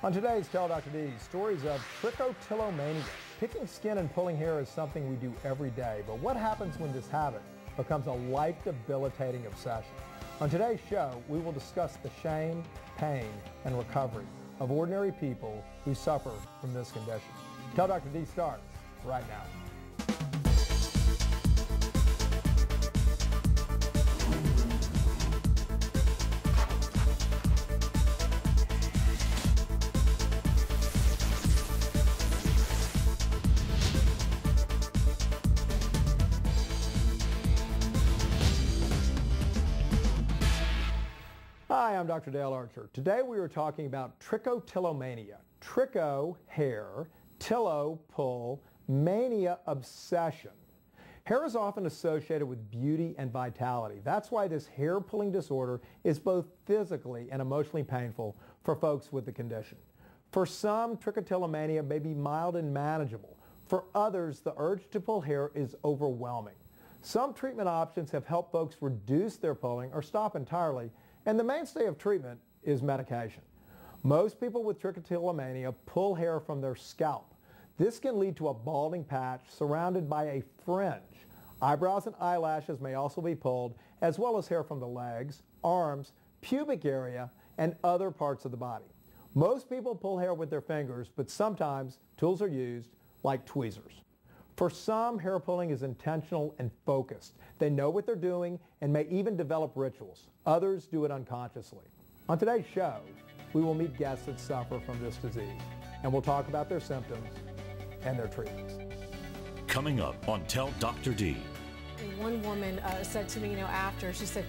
On today's Tell Dr. D, stories of trichotillomania. Picking skin and pulling hair is something we do every day, but what happens when this habit becomes a life-debilitating obsession? On today's show, we will discuss the shame, pain, and recovery of ordinary people who suffer from this condition. Tell Dr. D starts right now. Hi, I'm Dr. Dale Archer. Today we are talking about trichotillomania. Tricho, hair, tillo, pull, mania, obsession. Hair is often associated with beauty and vitality. That's why this hair pulling disorder is both physically and emotionally painful for folks with the condition. For some, trichotillomania may be mild and manageable. For others, the urge to pull hair is overwhelming. Some treatment options have helped folks reduce their pulling or stop entirely, and the mainstay of treatment is medication. Most people with trichotillomania pull hair from their scalp. This can lead to a balding patch surrounded by a fringe. Eyebrows and eyelashes may also be pulled, as well as hair from the legs, arms, pubic area, and other parts of the body. Most people pull hair with their fingers, but sometimes tools are used, like tweezers. For some, hair pulling is intentional and focused. They know what they're doing and may even develop rituals. Others do it unconsciously. On today's show, we will meet guests that suffer from this disease, and we'll talk about their symptoms and their treatments. Coming up on Tell Dr. D. One woman said to me, after, she said,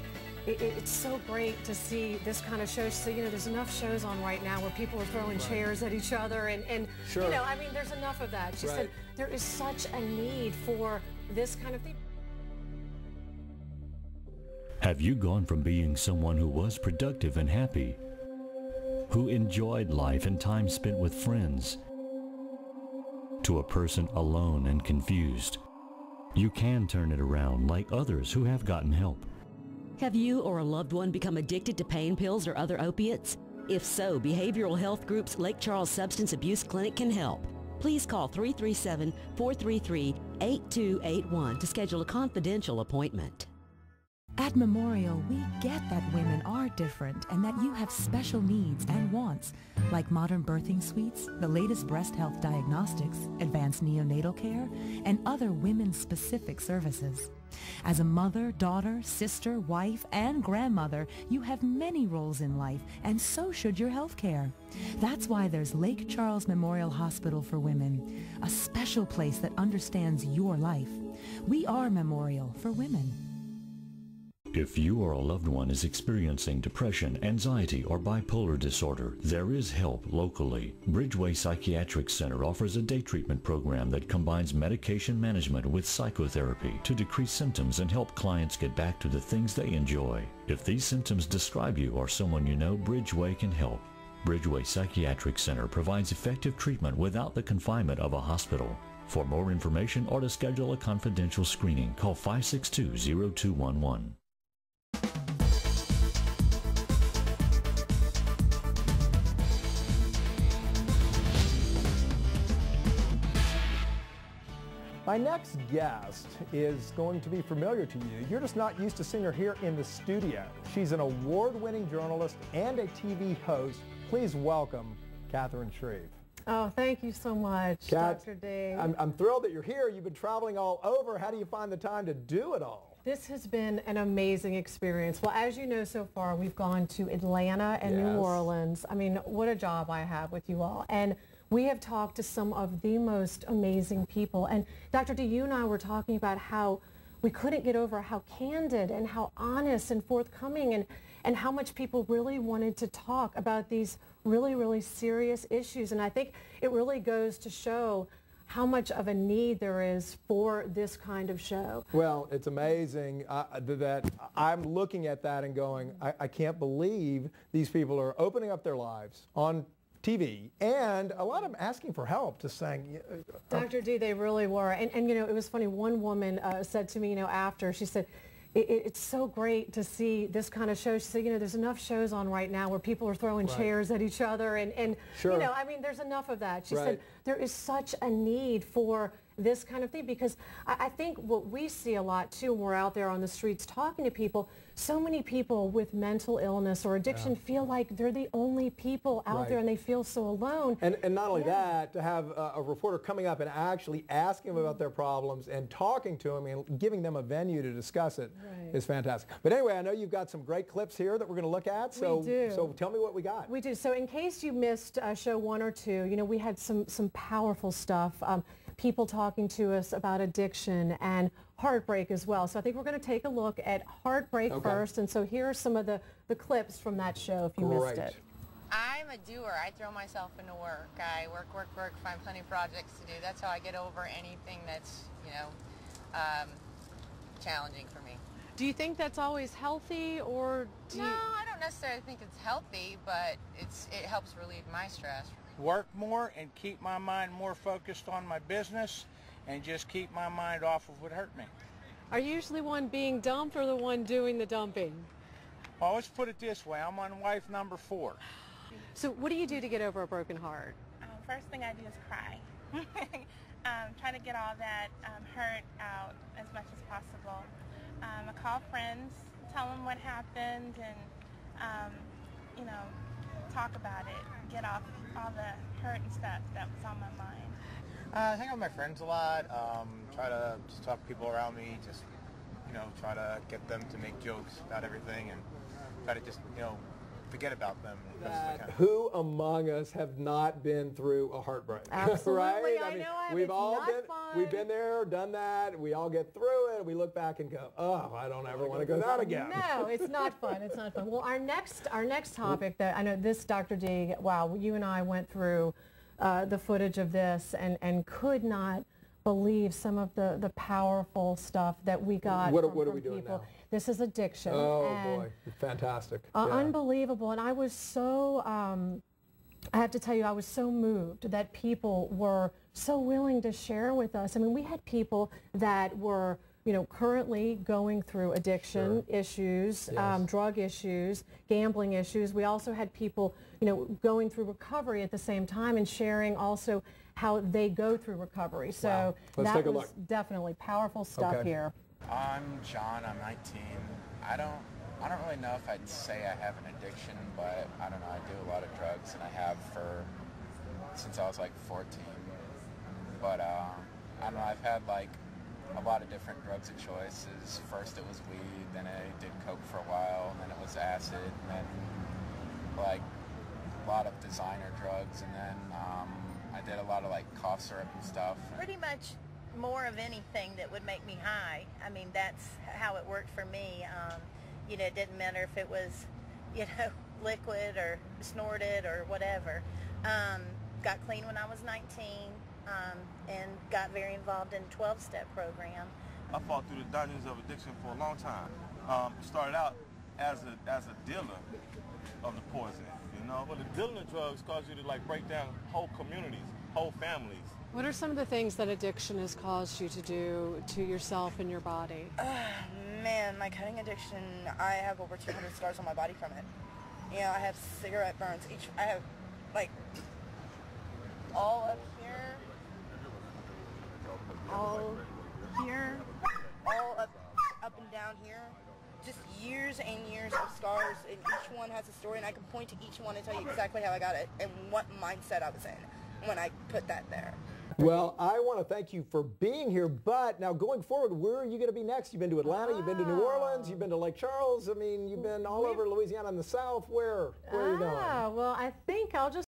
it's so great to see this kind of show. She said, there's enough shows on right now where people are throwing chairs at each other and sure. There's enough of that. She said, there is such a need for this kind of thing. Have you gone from being someone who was productive and happy, who enjoyed life and time spent with friends, to a person alone and confused? You can turn it around like others who have gotten help. Have you or a loved one become addicted to pain pills or other opiates? If so, Behavioral Health Group's Lake Charles Substance Abuse Clinic can help. Please call 337-433-8281 to schedule a confidential appointment. At Memorial, we get that women are different and that you have special needs and wants, like modern birthing suites, the latest breast health diagnostics, advanced neonatal care, and other women-specific services. As a mother, daughter, sister, wife, and grandmother, you have many roles in life, and so should your health care. That's why there's Lake Charles Memorial Hospital for Women, a special place that understands your life. We are Memorial for Women. If you or a loved one is experiencing depression, anxiety, or bipolar disorder, there is help locally. Bridgeway Psychiatric Center offers a day treatment program that combines medication management with psychotherapy to decrease symptoms and help clients get back to the things they enjoy. If these symptoms describe you or someone you know, Bridgeway can help. Bridgeway Psychiatric Center provides effective treatment without the confinement of a hospital. For more information or to schedule a confidential screening, call 562-0211. My next guest is going to be familiar to you. You're just not used to seeing her here in the studio. She's an award-winning journalist and a TV host. Please welcome Catherine Shreve. Oh, thank you so much, Dr. D. I'm thrilled that you're here. You've been traveling all over. How do you find the time to do it all? This has been an amazing experience. Well, as you know so far, we've gone to Atlanta and New Orleans. I mean, what a job I have with you all. And we have talked to some of the most amazing people. And Dr. D, you and I were talking about how we couldn't get over how candid and how honest and forthcoming and how much people really wanted to talk about these really, really serious issues. And I think it really goes to show how much of a need there is for this kind of show. Well, it's amazing that I'm looking at that and going, I can't believe these people are opening up their lives on TV, and a lot of them asking for help, just saying. Dr. D, they really were. And it was funny, one woman said to me, after, she said, it's so great to see this kind of show. She said, you know, there's enough shows on right now where people are throwing chairs at each other and Sure. you know, I mean, there's enough of that. She Right. said there is such a need for this kind of thing, because I think what we see a lot too when we're out there on the streets talking to people, so many people with mental illness or addiction feel like they're the only people out there, and they feel so alone. And not only that, to have a reporter coming up and actually asking them about their problems and talking to them and giving them a venue to discuss it is fantastic. But anyway, I know you've got some great clips here that we're going to look at, so We do. So tell me what we got. We do. So in case you missed show 1 or 2, you know, we had some powerful stuff. People talking to us about addiction and heartbreak as well. So I think we're going to take a look at heartbreak first. And so here are some of the clips from that show if you missed it. I'm a doer. I throw myself into work. I work, find plenty of projects to do. That's how I get over anything that's, you know, challenging for me. Do you think that's always healthy, or do No, I don't necessarily think it's healthy, but it helps relieve my stress. Work more and keep my mind more focused on my business and just keep my mind off of what hurt me. Are you usually one being dumped or the one doing the dumping? Well, let's put it this way. I'm on wife number 4. So what do you do to get over a broken heart? First thing I do is cry. Try to get all that hurt out as much as possible. I call friends, tell them what happened, and you know, talk about it, get off all the hurt and stuff that was on my mind. Hang out with my friends a lot, try to just talk to people around me, just, you know, try to get them to make jokes about everything and try to just, you know, forget about them as much as I can. Who among us have not been through a heartbreak? Absolutely, right? I know I have. We've It's all not been, fun. we've been there, done that. We all get through it. We look back and go, oh, I don't ever want to go that again. No, it's not fun. It's not fun. Well, our next topic that I know this, Dr. D, wow, you and I went through the footage of this and could not believe some of the powerful stuff that we got What from are we doing people. now? This is addiction. Oh, and boy. Fantastic. unbelievable. And I was so, I have to tell you, I was so moved that people were so willing to share with us. I mean, we had people that were, you know, currently going through addiction issues, drug issues, gambling issues. We also had people, you know, going through recovery at the same time and sharing also how they go through recovery. So Let's that take a was look. definitely powerful stuff here. I'm John, I'm 19. I don't really know if I'd say I have an addiction, but I don't know, I do a lot of drugs, and I have since I was like 14. But I don't know, I've had like a lot of different drugs of choices. First it was weed, then I did coke for a while, and then it was acid, and then like a lot of designer drugs, and then I did a lot of like cough syrup and stuff. Pretty much more of anything that would make me high. I mean, that's how it worked for me. You know, it didn't matter if it was, you know, liquid or snorted or whatever. Got clean when I was 19 and got very involved in 12-step program. I fought through the dungeons of addiction for a long time. Started out as a dealer of the poison, you know. But the dealing of drugs caused you to like break down whole communities, whole families. What are some of the things that addiction has caused you to do to yourself and your body? Man, my cutting addiction, I have over 200 scars on my body from it. You know, I have cigarette burns. I have like all up here, all here, all up and down here. Just years and years of scars, and each one has a story, and I can point to each one and tell you exactly how I got it and what mindset I was in when I put that there. Well, I want to thank you for being here, but now going forward, where are you going to be next? You've been to Atlanta, you've been to New Orleans, you've been to Lake Charles. I mean, you've been all over Louisiana and the South. Where are you going? Well, I think I'll just